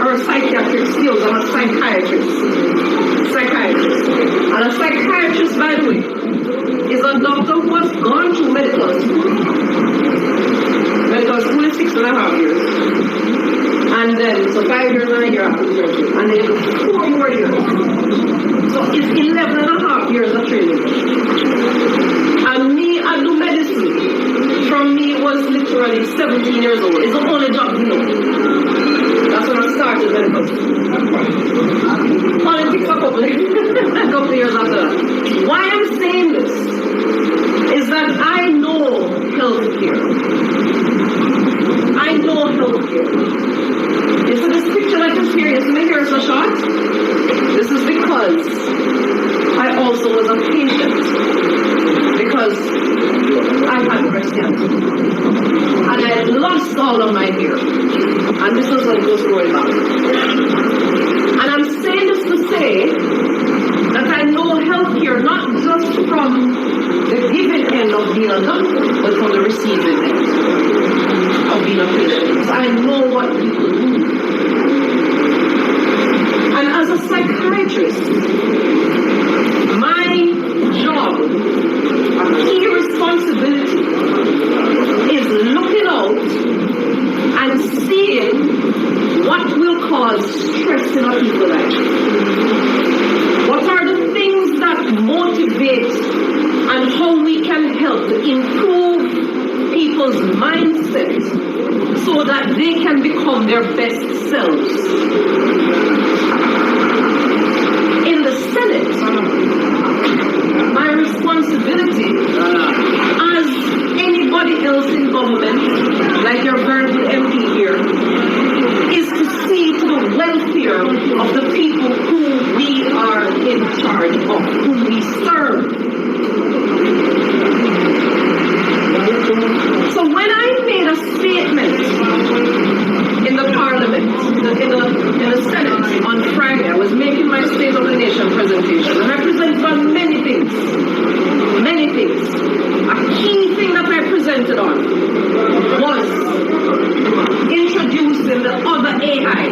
or psychiatric skills. I'm a psychiatrist. And a psychiatrist, by the way, is a doctor who has gone through medical school. Medical school is 6.5 years. And then, so 5 years and a year after surgery. And then 4 more years. So it's 11.5 years of training. And me, I do medicine. From me, it was literally 17 years old. It's the only job you know. That's when I started medical school. Politics a couple of years after that. Why I'm saying this is that I know healthcare. I know healthcare. You see this picture like this here? You see my hair so short? This is because I also was a patient. Because I had breast cancer. And I lost all of my hair. And this is what it goes growing back. And I'm saying this to say that I know healthcare not just from the giving end of being a doctor, but from the receiving end of being a patient. So I know what people do. And as a psychiatrist, my job, a key responsibility, is looking out and seeing what will cause stress in a people's life. What are the things that motivate and how we can help to improve people's mindset so that they can become their best selves. In the Senate, my responsibility as anybody else in government, like your very good MP here, is to see to the welfare of the people who we are in charge of, who we serve. So when I made a statement in the Parliament, in the Senate on Friday, I was making my State of the Nation presentation, and I presented on many things. Many things. A key thing that I presented on was introducing the other AI.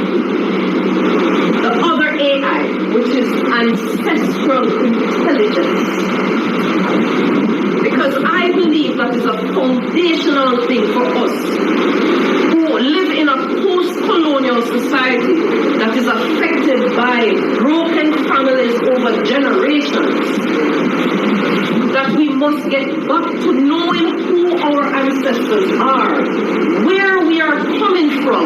The other AI, which is ancestral intelligence. Because I believe that is a foundational thing for us who live in a post-colonial society that is affected by broken families over generations. That we must get back to knowing who our ancestors are, where we are coming from,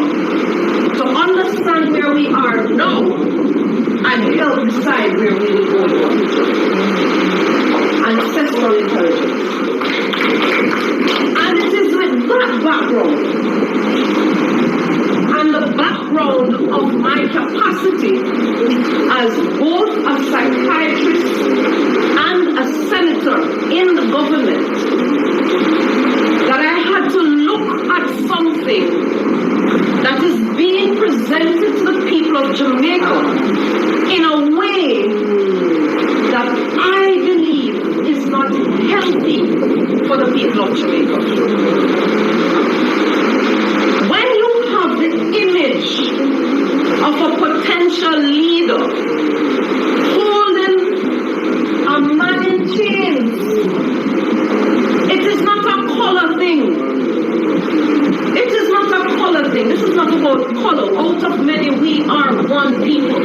to understand where we are now, and help decide where we will go. Ancestral intelligence. And it is with that background, and the background of my capacity as both a psychiatrist and a senator in the government, that I had to look at something that is being presented to the people of Jamaica in a way that I believe is not healthy for the people of Jamaica. When you have the image of a potential leader holding a man in chains, it is not a color thing. It is not a color thing. This is not about color. Out of many, we are one people.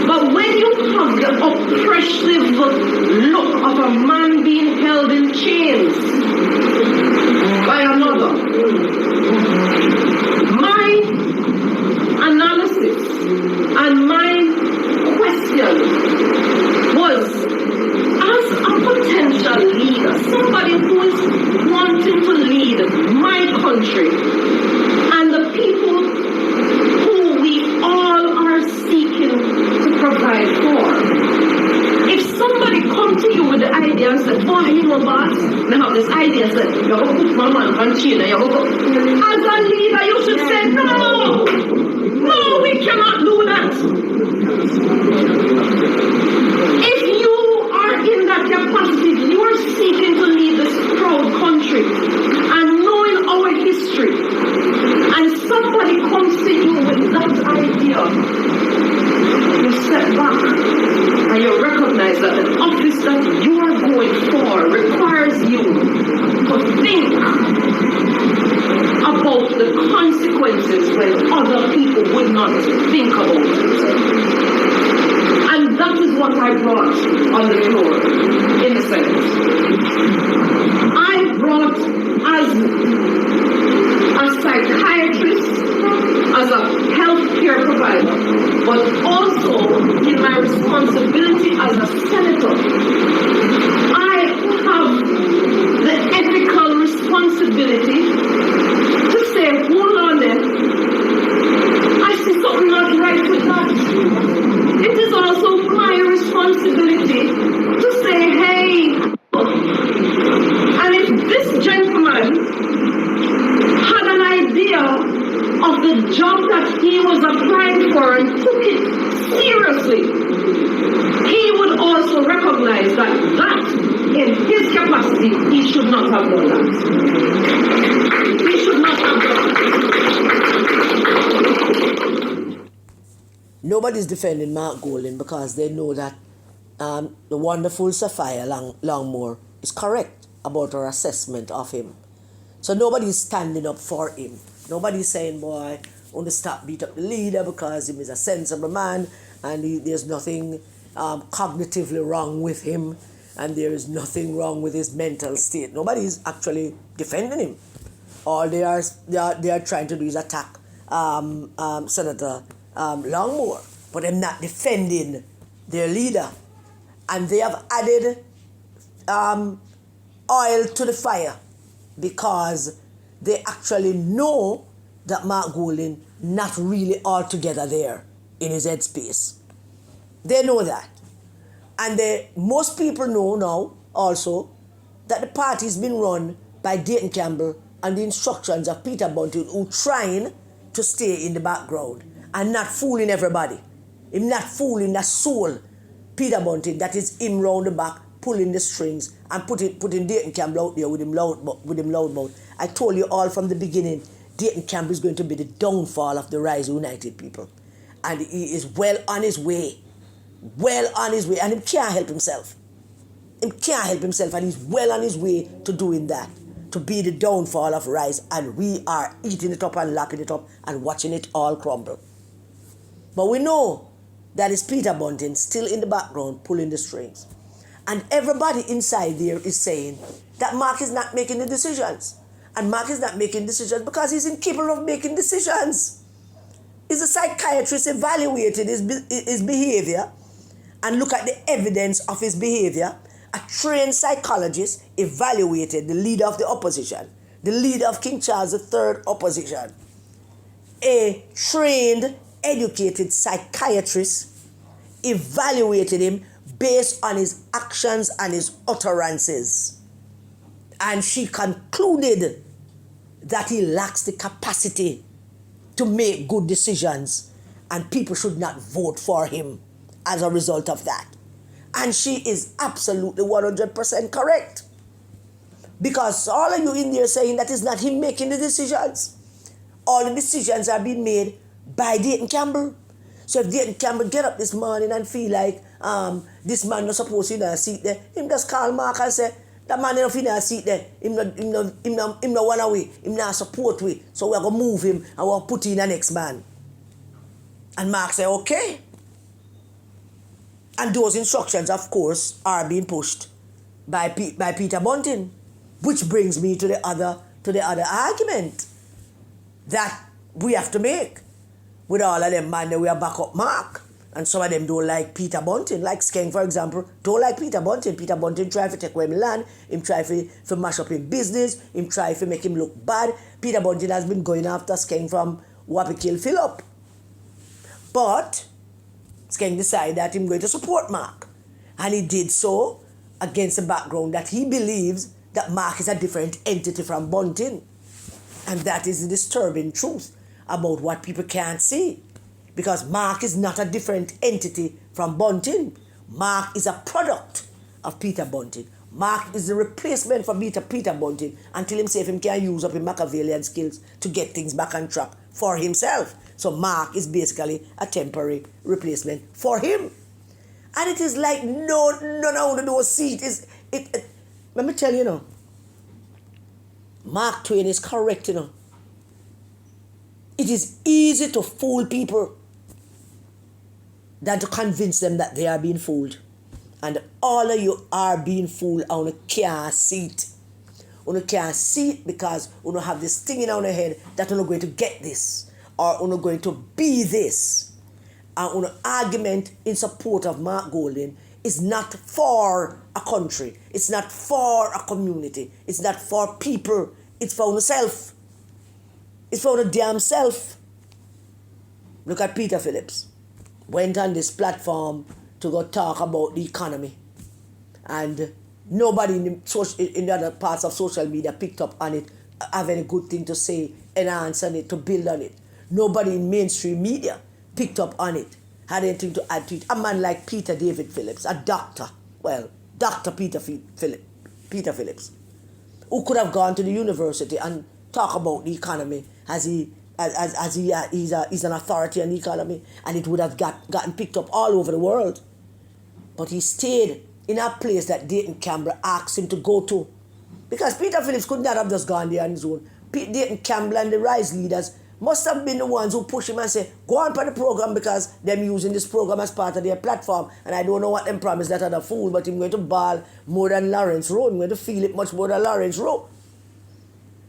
But when you have the oppressive look of a man being held in chains by another, my analysis and my question was, as a potential leader, somebody who is wanting to lead my country and the people who we all are seeking to provide for. If somebody comes to you with the idea and says, oh, you know, boss, I have this idea, said, you're going to put my man on chain, and you're going to... As a leader, you should say, no, we cannot do that. If you are in that capacity, you are seeking to lead this proud country, and knowing our history, and somebody comes to you with that senator, you step back and you recognize that the office that you are going for requires you to think about the consequences when other people would not think about it. And that is what I brought on the floor, in a sense. I brought as a psychiatrist, as a healthcare provider, but also in my responsibility as a senator. I have the ethical responsibility to say, hold on there, I see something not right with that. It is also my responsibility to say, hey, and if this gentleman had an idea of the job that he was applying for and took it seriously, he would also recognize that in his capacity, he should not have done that. He should not have done that. Nobody's defending Mark Golding because they know that the wonderful Sophia Longmore is correct about her assessment of him. So nobody's standing up for him. Nobody's saying, boy, want to stop beat up the leader because he is a sensible man and there's nothing cognitively wrong with him and there is nothing wrong with his mental state. Nobody's actually defending him. All they are trying to do is attack Senator Longmore, but they're not defending their leader. And they have added oil to the fire because they actually know that Mark Golding not really altogether there in his headspace. They know that. And most people know now also that the party's been run by Dayton Campbell and the instructions of Peter Bunting, who trying to stay in the background and not fooling everybody. Him not fooling the soul, Peter Bunting, that is him round the back, pulling the strings and putting Dayton Campbell out there with him loud mouth. I told you all from the beginning, Dayton Campbell is going to be the downfall of the Rise United people. And he is well on his way. Well on his way. And he can't help himself. He can't help himself, and he's well on his way to doing that, to be the downfall of Rise. And we are eating it up and lapping it up and watching it all crumble. But we know that it's Peter Bunting still in the background pulling the strings. And everybody inside there is saying that Mark is not making the decisions. And Mark is not making decisions because he's incapable of making decisions. Is a psychiatrist evaluated his behavior and look at the evidence of his behavior? A trained psychologist evaluated the leader of the opposition, the leader of King Charles III opposition. A trained, educated psychiatrist evaluated him based on his actions and his utterances. And she concluded that he lacks the capacity to make good decisions and people should not vote for him as a result of that. And she is absolutely 100% correct. Because all of you in there saying that it's not him making the decisions. All the decisions are being made by Dayton Campbell. So if Dayton Campbell get up this morning and feel like this man not supposed to be in a seat there, him just call Mark and say, that man enough in a seat there, him not one away, him not support we. So we're going to move him and we'll put in the next man. And Mark say, okay. And those instructions, of course, are being pushed by Peter Bunting. Which brings me to the other argument that we have to make. With all of them, man, we are back up Mark. And some of them don't like Peter Bunting. Like Skeng, for example, don't like Peter Bunting. Peter Bunting try to take away his land. Him try to mash up his business. Him try to make him look bad. Peter Bunting has been going after Skeng from Wappy kill Phillips. But Skeng decided that he's going to support Mark. And he did so against the background that he believes that Mark is a different entity from Bunting. And that is the disturbing truth about what people can't see. Because Mark is not a different entity from Bunting. Mark is a product of Peter Bunting. Mark is the replacement for Peter Bunting until himself him can use up his Machiavellian skills to get things back on track for himself. So Mark is basically a temporary replacement for him. And it is like, no seat is it. Let me tell you, Mark Twain is correct, It is easy to fool people than to convince them that they are being fooled. And all of you are being fooled and you can't see it. You can't see it because you have this thing in your head that you're not going to get this or you're not going to be this. And your argument in support of Mark Golding is not for a country. It's not for a community. It's not for people. It's for yourself. It's for the damn self. Look at Peter Phillips. Went on this platform to go talk about the economy. And nobody in the other parts of social media picked up on it, have any good thing to say, enhance on it, to build on it. Nobody in mainstream media picked up on it, had anything to add to it. A man like Peter David Phillips, a doctor, Dr. Peter Phillips, who could have gone to the university and talk about the economy as he's an authority on the economy, and it would have gotten picked up all over the world. But he stayed in a place that Dayton Campbell asked him to go to. Because Peter Phillips could not have just gone there on his own. Dayton Campbell and the Rise leaders must have been the ones who pushed him and say, go on for the program because they're using this program as part of their platform. And I don't know what them promised that other fool, but I'm going to ball more than Lawrence Rowe. I'm going to feel it much more than Lawrence Rowe.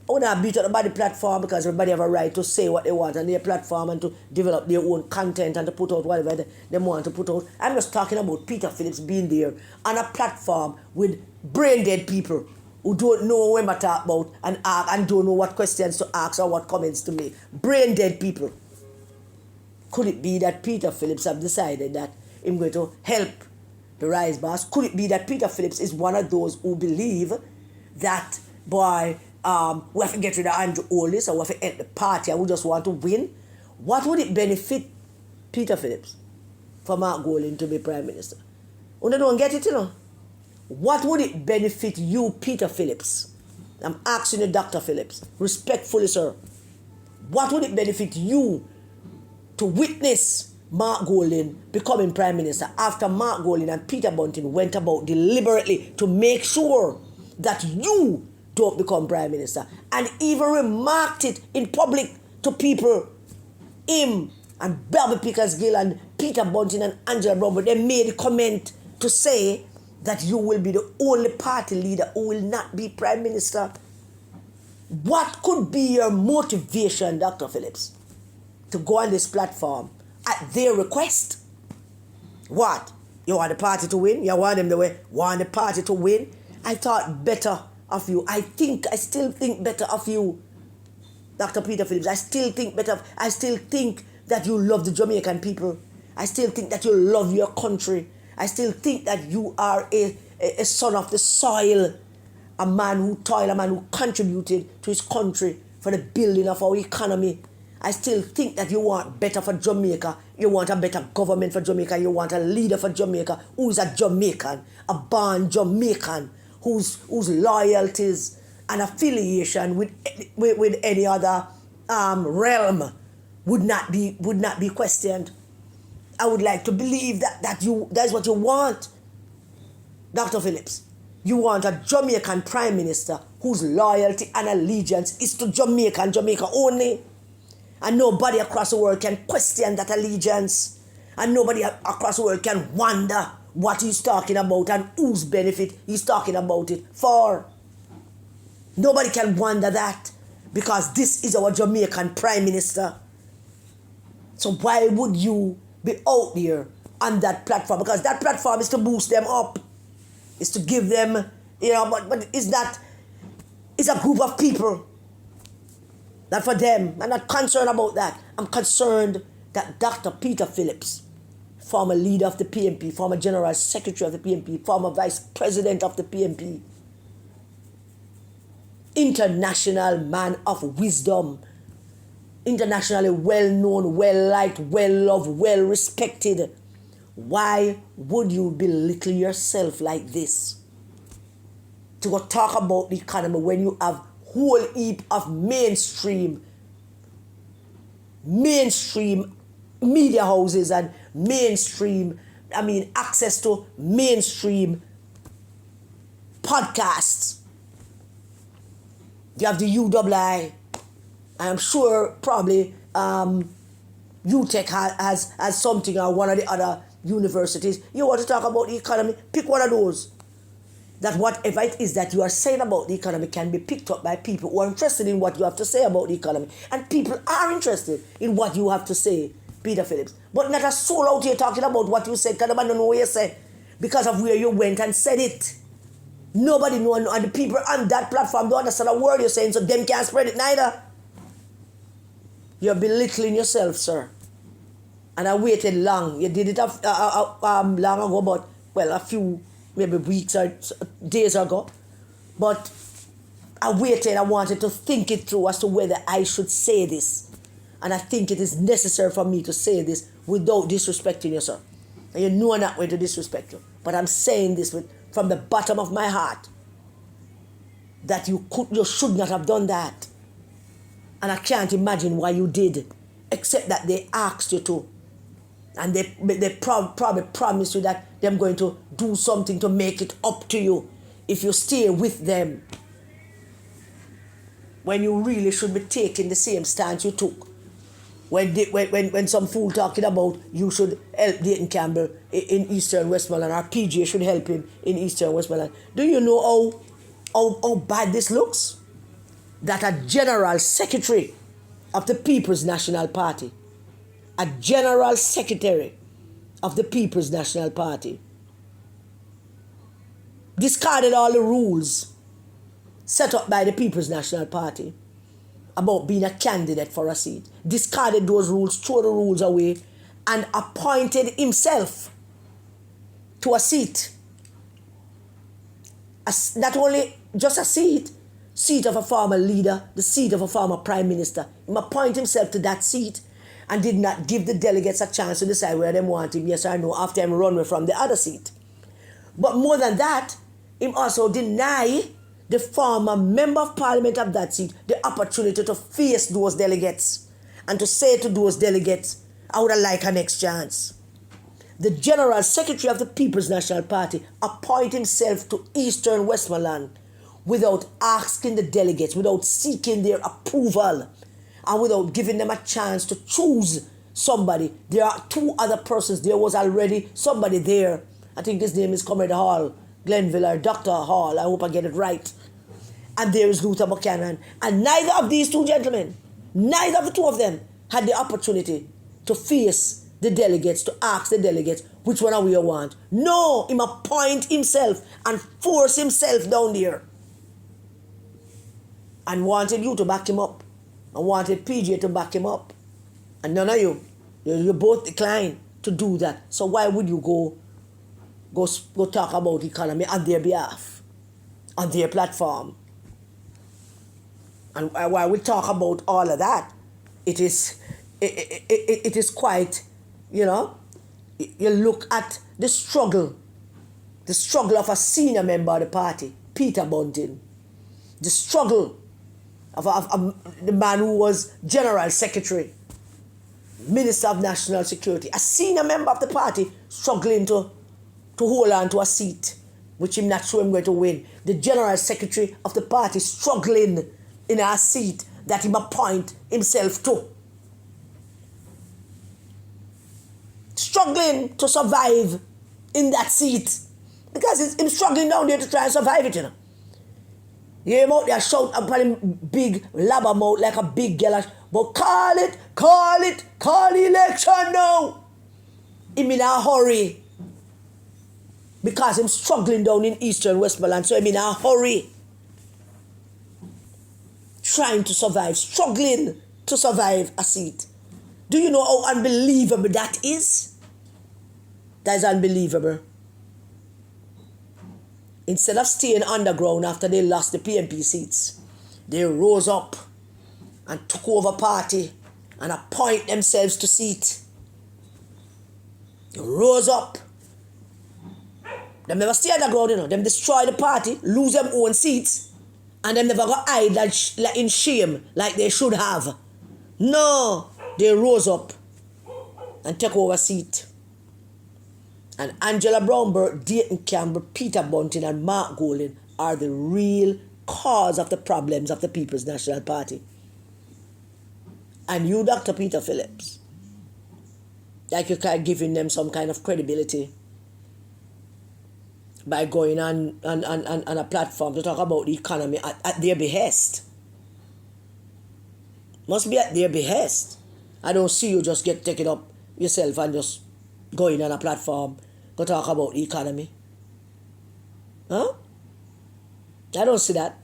I want to beat up about the platform because everybody have a right to say what they want on their platform and to develop their own content and to put out whatever they want to put out. I'm just talking about Peter Phillips being there on a platform with brain dead people who don't know what I'm talking about and don't know what questions to ask or what comments to make. Brain dead people. Could it be that Peter Phillips have decided that I'm going to help the Rise boss? Could it be that Peter Phillips is one of those who believe that, boy, we have to get rid of Andrew Oldis or we have to end the party and we just want to win? What would it benefit Peter Phillips for Mark Golding to be Prime Minister? You don't get it, What would it benefit you, Peter Phillips? I'm asking you, Dr. Phillips, respectfully, sir. What would it benefit you to witness Mark Golding becoming Prime Minister after Mark Golding and Peter Bunting went about deliberately to make sure that you don't become Prime Minister, and even remarked it in public to people? Him and Bobby Pickersgill and Peter Bunting and Angela Brown, they made a comment to say that you will be the only party leader who will not be Prime Minister. What could be your motivation, Dr. Phillips, to go on this platform at their request? What? You want the party to win? You want them to want the party to win? I thought better of you. I still think better of you, Dr. Peter Phillips. I still think better. I still think that you love the Jamaican people. I still think that you love your country. I still think that you are a son of the soil, a man who toiled, a man who contributed to his country for the building of our economy. I still think that you want better for Jamaica. You want a better government for Jamaica. You want a leader for Jamaica who is a Jamaican, a born Jamaican, whose loyalties and affiliation with any other realm would not be questioned. I would like to believe that is what you want, Dr. Phillips. You want a Jamaican Prime Minister whose loyalty and allegiance is to Jamaica and Jamaica only. And nobody across the world can question that allegiance. And nobody across the world can wonder what he's talking about and whose benefit he's talking about it for. Nobody can wonder that because this is our Jamaican Prime Minister. So why would you be out there on that platform? Because that platform is to boost them up. It's to give them, but it's a group of people. Not for them. I'm not concerned about that. I'm concerned that Dr. Peter Phillips, former leader of the PNP, former general secretary of the PNP, former vice president of the PNP, international man of wisdom, internationally well-known, well-liked, well-loved, well-respected. Why would you belittle yourself like this? To go talk about the economy when you have whole heap of mainstream mainstream media houses and mainstream, access to mainstream podcasts. You have the UII. I'm sure probably UTech has something, or one of the other universities. You want to talk about the economy? Pick one of those. That whatever it is that you are saying about the economy can be picked up by people who are interested in what you have to say about the economy. And people are interested in what you have to say, Peter Phillips. But not a soul out here talking about what you said, because I don't know what you said, because of where you went and said it. Nobody knows, and the people on that platform don't understand a word you're saying, so them can't spread it neither. You're belittling yourself, sir. And I waited long. You did it long ago, but, well, a few, maybe weeks or days ago. But I waited. I wanted to think it through as to whether I should say this. And I think it is necessary for me to say this without disrespecting you, sir. And you know I'm not going to disrespect you. But I'm saying this from the bottom of my heart. That you should not have done that. And I can't imagine why you did, except that they asked you to. And they probably promised you that they're going to do something to make it up to you if you stay with them. When you really should be taking the same stance you took. When some fool talking about you should help Dayton Campbell in Eastern Westmoreland, or PJ should help him in Eastern Westmoreland. Do you know how bad this looks? That a general secretary of the People's National Party, a general secretary of the People's National Party, discarded all the rules set up by the People's National Party about being a candidate for a seat, discarded those rules, threw the rules away, and appointed himself to a seat. Not only just a seat of a former leader, the seat of a former prime minister. He appointed himself to that seat and did not give the delegates a chance to decide whether they want him, yes or no, after him run away from the other seat. But more than that, he also denied the former member of parliament of that seat the opportunity to face those delegates and to say to those delegates, I would like a next chance. The General Secretary of the People's National Party appointed himself to Eastern Westmoreland without asking the delegates, without seeking their approval, and without giving them a chance to choose somebody. There are two other persons. There was already somebody there. I think his name is Comrade Hall, Glenville, or Dr. Hall. I hope I get it right. And there is Luther Buchanan. And neither of these two gentlemen, neither of the two of them had the opportunity to face the delegates, to ask the delegates, which one are we want? No, him appoint himself and force himself down there. And wanted you to back him up. And wanted PJ to back him up. And none of you both declined to do that. So why would you go talk about economy on their behalf, on their platform? And while we talk about all of that, it is quite, you look at the struggle of a senior member of the party, Peter Bunting, the struggle of the man who was General Secretary, Minister of National Security, a senior member of the party struggling to hold on to a seat, which I'm not sure I'm going to win. The General Secretary of the party struggling in a seat that he appoint himself to. Struggling to survive in that seat. Because he's struggling down there to try and survive it, You hear him out there shout and call him big labber mouth like a big girl. But call the election now. Him in a hurry. Because I'm struggling down in Eastern Westmoreland, so I'm in a hurry. Trying to survive, struggling to survive a seat. Do you know how unbelievable that is? That is unbelievable. Instead of staying underground after they lost the PMP seats, they rose up and took over party and appoint themselves to seat. They rose up. They never stay underground, Them destroy the party, lose them own seats, and them never got hide in shame like they should have. No. they rose up and took over seat. And Angela Brownburg, Dayton Campbell, Peter Bunting, and Mark Golding are the real cause of the problems of the People's National Party. And you, Dr. Peter Phillips, like you're giving them some kind of credibility by going on a platform to talk about the economy at their behest. Must be at their behest. I don't see you just take it up yourself and just going on a platform to talk about the economy. Huh? I don't see that.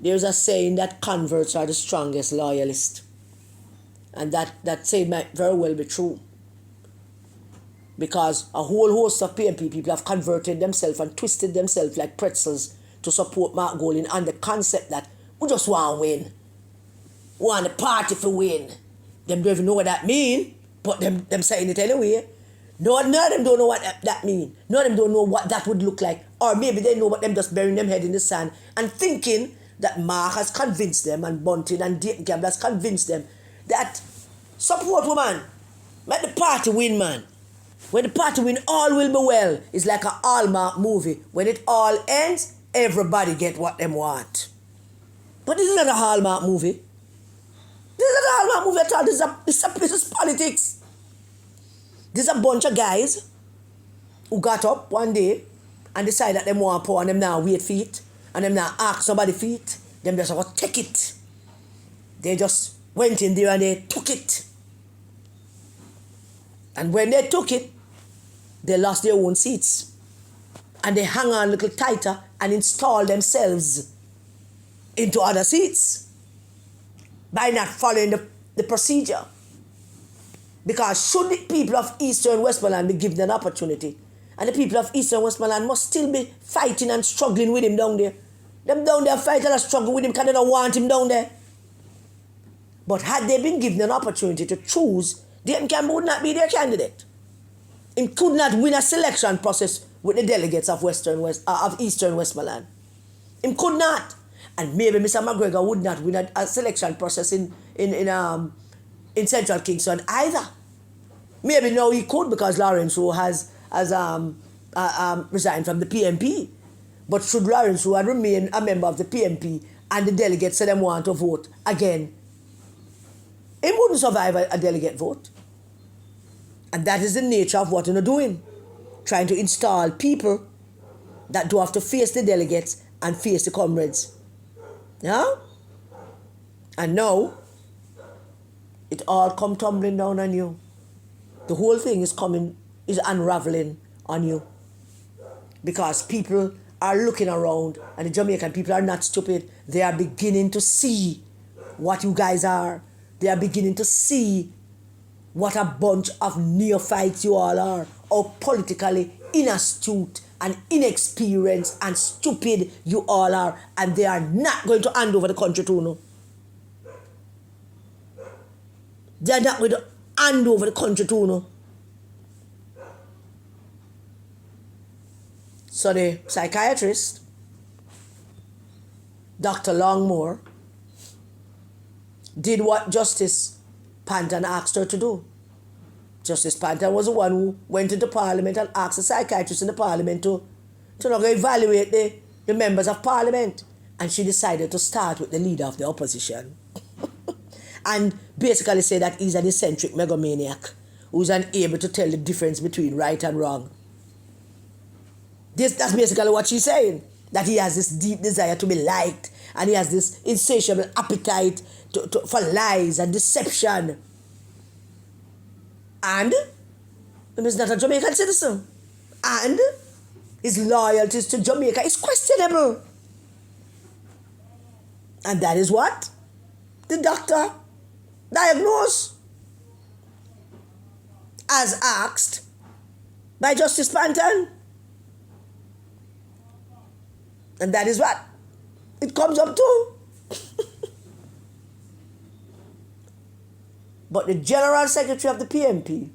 There's a saying that converts are the strongest loyalists. And that saying might very well be true. Because a whole host of PNP people have converted themselves and twisted themselves like pretzels to support Mark Golding on the concept that we just want to win. We want the party to win. Them don't even know what that mean, but them saying it anyway. None of them don't know what that mean. None of them don't know what that would look like. Or maybe they know, but them just burying them head in the sand and thinking that Mark has convinced them and Bunting and Dayton Campbell has convinced them that support woman, make the party win, man. When the party win, all will be well. It's like a Hallmark movie. When it all ends, everybody get what them want. But this is not a Hallmark movie. This is not a Hallmark movie at all. This is politics. This is a bunch of guys who got up one day and decided that they want power and them now wait for it. And them now ask somebody for it. Them just want to take it. They just went in there and they took it. And when they took it, they lost their own seats. And they hang on a little tighter and install themselves into other seats by not following the procedure. Because should the people of Eastern Westmoreland be given an opportunity, and the people of Eastern Westmoreland must still be fighting and struggling with him down there. Them down there fighting and struggling with him because they don't want him down there. But had they been given an opportunity to choose, Dayton Campbell would not be their candidate. He could not win a selection process with the delegates of Eastern Westmoreland. He could not. And maybe Mr. McGregor would not win a selection process in Central Kingston either. Maybe now he could because Lawrence Rowe has resigned from the PNP. But should Lawrence Rowe remain a member of the PNP and the delegates say them want to vote again, he wouldn't survive a delegate vote. And that is the nature of what they're doing. Trying to install people that do have to face the delegates and face the comrades. Yeah? And now, it all come tumbling down on you. The whole thing is unraveling on you. Because people are looking around, and the Jamaican people are not stupid. They are beginning to see what you guys are. They are beginning to see what a bunch of neophytes you all are. How politically inastute and inexperienced and stupid you all are. And they are not going to hand over the country to you. They are not going to hand over the country to you. So the psychiatrist, Dr. Longmore, did what Justice Panton asked her to do. Justice Panton was the one who went into Parliament and asked the psychiatrist in the Parliament to evaluate the members of Parliament. And she decided to start with the leader of the opposition. And basically say that he's an eccentric megalomaniac who's unable to tell the difference between right and wrong. That's basically what she's saying. That he has this deep desire to be liked, and he has this insatiable appetite for lies and deception. And he's not a Jamaican citizen. And his loyalties to Jamaica is questionable. And that is what the doctor diagnosed, as asked by Justice Panton. And that is what it comes up to. But the General Secretary of the PNP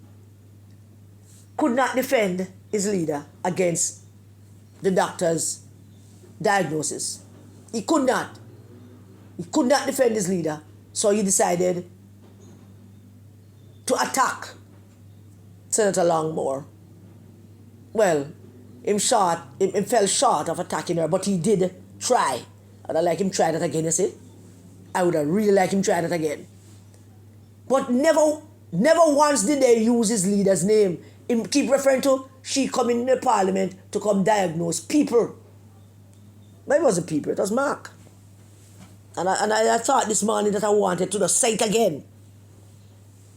could not defend his leader against the doctor's diagnosis. He could not. He could not defend his leader. So he decided to attack Senator Longmore. Well, him fell short of attacking her, but he did try. I'd like him try that again, you see? I would have really liked him try that again. But never once did they use his leader's name. Him keep referring to she coming in the parliament to come diagnose people. But it wasn't people, it was Mark. And I thought this morning that I wanted to just say it again.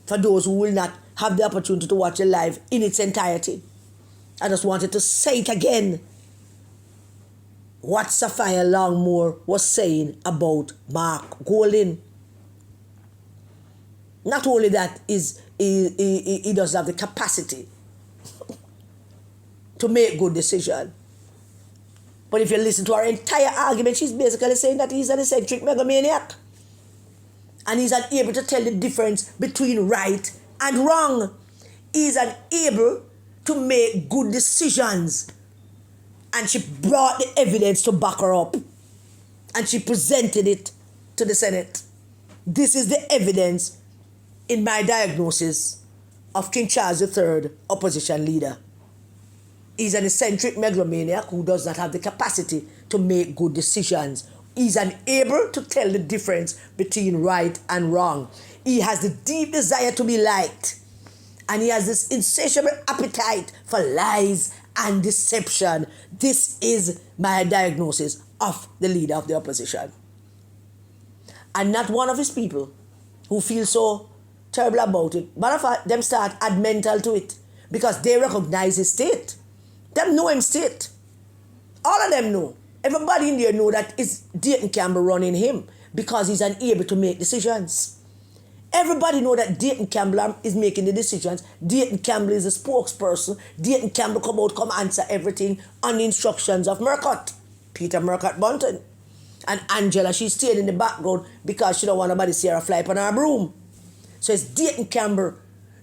For those who will not have the opportunity to watch it live in its entirety. I just wanted to say it again. What Sophia Longmore was saying about Mark Golding. Not only that, he does have the capacity to make good decisions. But if you listen to her entire argument, she's basically saying that he's an eccentric megalomaniac. And he's unable to tell the difference between right and wrong. He's unable to make good decisions. And she brought the evidence to back her up. And she presented it to the Senate. This is the evidence in my diagnosis of King Charles III, opposition leader. He's an eccentric megalomaniac who does not have the capacity to make good decisions. He's unable to tell the difference between right and wrong. He has the deep desire to be liked. And he has this insatiable appetite for lies and deception. This is my diagnosis of the leader of the opposition. And not one of his people who feel so terrible about it. Matter of fact, them start add mental to it because they recognize his state. Them know him state. All of them know. Everybody in there know that it's Dayton Campbell running him because he's unable to make decisions. Everybody know that Dayton Campbell is making the decisions. Dayton Campbell is a spokesperson. Dayton Campbell come answer everything on the instructions of Murcott, Peter Murcott Bunton. And Angela, she's staying in the background because she don't want nobody to see her fly up on her broom. So it's Dayton Campbell,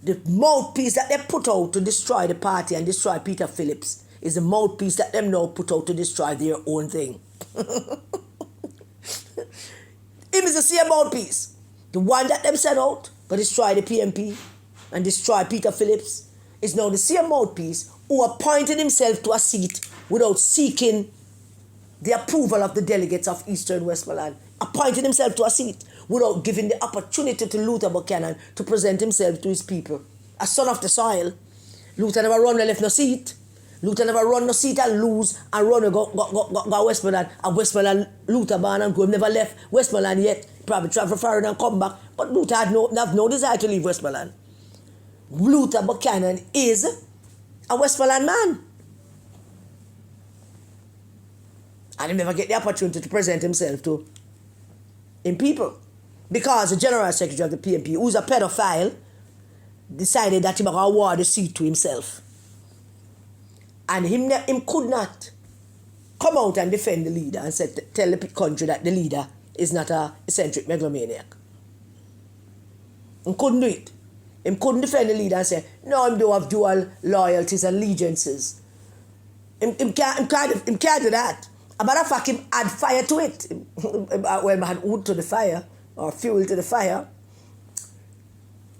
the mouthpiece that they put out to destroy the party and destroy Peter Phillips, is the mouthpiece that them now put out to destroy their own thing. Him is the same mouthpiece. The one that them set out to destroy the PMP and destroy Peter Phillips is now the same mouthpiece who appointed himself to a seat without seeking the approval of the delegates of Eastern Westmoreland. Appointed himself to a seat without giving the opportunity to Luther Buchanan to present himself to his people. A son of the soil. Luther never run and left no seat. Luther never run no seat and lose and run and go Westmoreland. And Westmoreland, Luther born and grew never left Westmoreland yet. Probably travel far and come back. But Luther had no desire to leave Westmoreland. Luther Buchanan is a Westmoreland man. And he never get the opportunity to present himself to in people. Because the General Secretary of the PMP, who's a pedophile, decided that he was going to award the seat to himself. And him could not come out and defend the leader and tell the country that the leader is not an eccentric megalomaniac. He couldn't do it. He couldn't defend the leader and say, no, him don't have dual loyalties and allegiances. He can't do that. As a matter of fact, him add fire to it. Well, had wood to the fire, or fuel to the fire.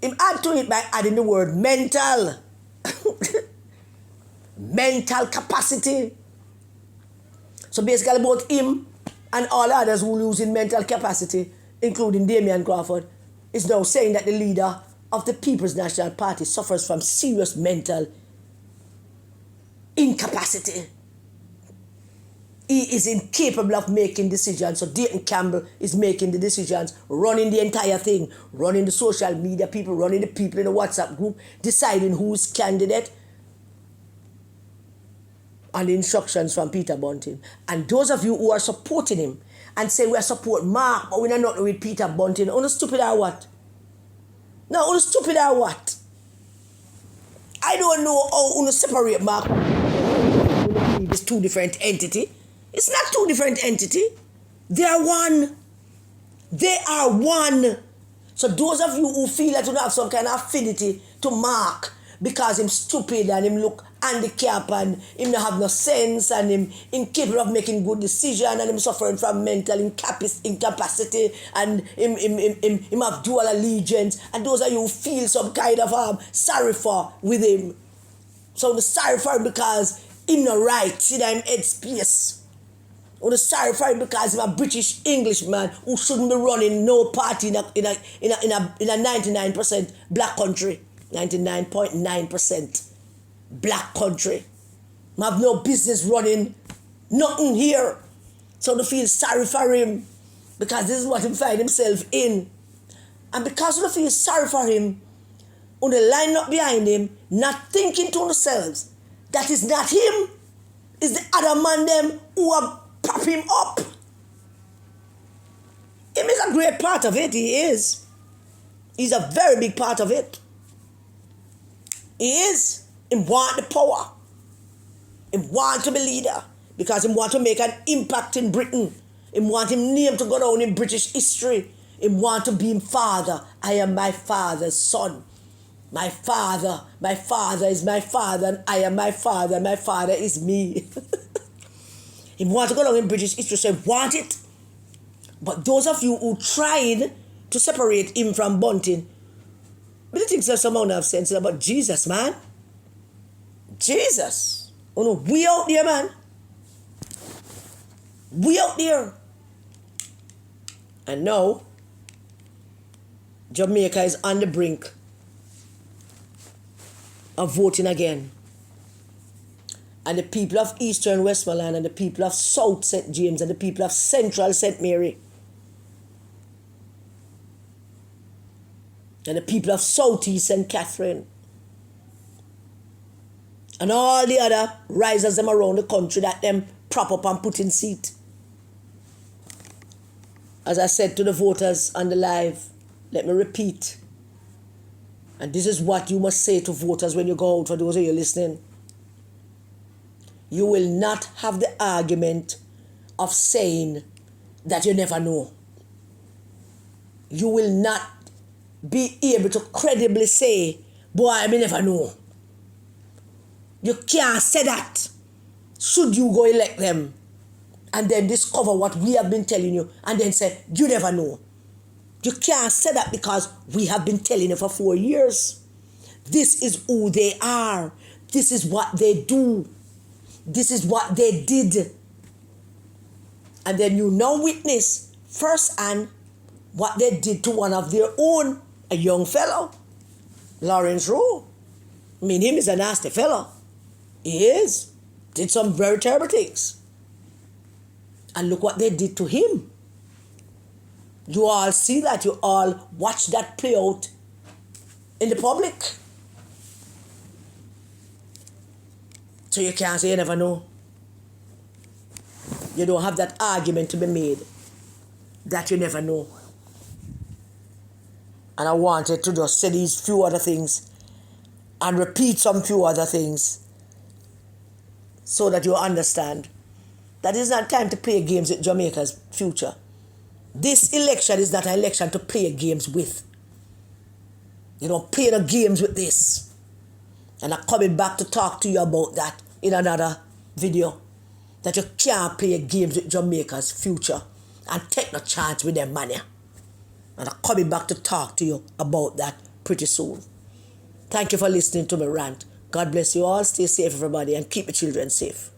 Him add to it by adding the word mental. Mental capacity. So basically both him and all others who lose in mental capacity, including Damian Crawford, is now saying that the leader of the People's National Party suffers from serious mental incapacity. He is incapable of making decisions. So Dayton Campbell is making the decisions, running the entire thing, running the social media people, running the people in the WhatsApp group, deciding who's candidate on the instructions from Peter Bunting. And those of you who are supporting him and say we are support Mark, but we're not with Peter Bunting, are you stupid or what? No, are you stupid or what? I don't know how you separate Mark. It's two different entities. It's not two different entities. They are one. They are one. So those of you who feel that you have some kind of affinity to Mark because him stupid and him look handicapped and him not have no sense and him incapable of making good decision and him suffering from mental incapacity and him have dual allegiance, and those are you feel some kind of sorry for with him. So the sorry for him because him not right, see that him head space. Or the sorry for him because he's a British Englishman who shouldn't be running no party in a 99% black country. 99.9% black country. I have no business running nothing here. So they feel sorry for him because this is what he find himself in. And because they feel sorry for him, when they line up behind him, not thinking to themselves that is not him, it's the other man them who are prop him up. Him is a great part of it, he is. He's a very big part of it. He is. He want the power. He want to be leader because he want to make an impact in Britain. He want him name to go down in British history. He want to be him father. I am my father's son. My father is my father, and I am my father, and my father is me. He want to go down in British history, so he want it. But those of you who tried to separate him from Bunting, but the things that some amount of sense about Jesus, man. Jesus. Oh no, we out there, man. We out there. And now, Jamaica is on the brink of voting again. And the people of Eastern Westmoreland and the people of South St. James and the people of Central St. Mary and the people of Southeast St. Catherine and all the other risers them around the country that them prop up and put in seat. As I said to the voters on the live, let me repeat. And this is what you must say to voters when you go out, for those of you listening. You will not have the argument of saying that you never know. You will not be able to credibly say, boy, I may never know. You can't say that. Should you go elect them and then discover what we have been telling you and then say, you never know. You can't say that because we have been telling you for 4 years. This is who they are. This is what they do. This is what they did. And then you now witness firsthand what they did to one of their own, a young fellow, Lawrence Rowe. I mean, him is a nasty fellow. He is. Did some very terrible things. And look what they did to him. You all see that. You all watch that play out in the public. So you can't say you never know. You don't have that argument to be made that you never know. And I wanted to just say these few other things and repeat some few other things so that you understand that it's not time to play games with Jamaica's future. This election is not an election to play games with. You don't play the games with this. And I'm coming back to talk to you about that in another video. That you can't play games with Jamaica's future and take no chance with their money. And I'm coming back to talk to you about that pretty soon. Thank you for listening to my rant. God bless you all. Stay safe, everybody, and keep your children safe.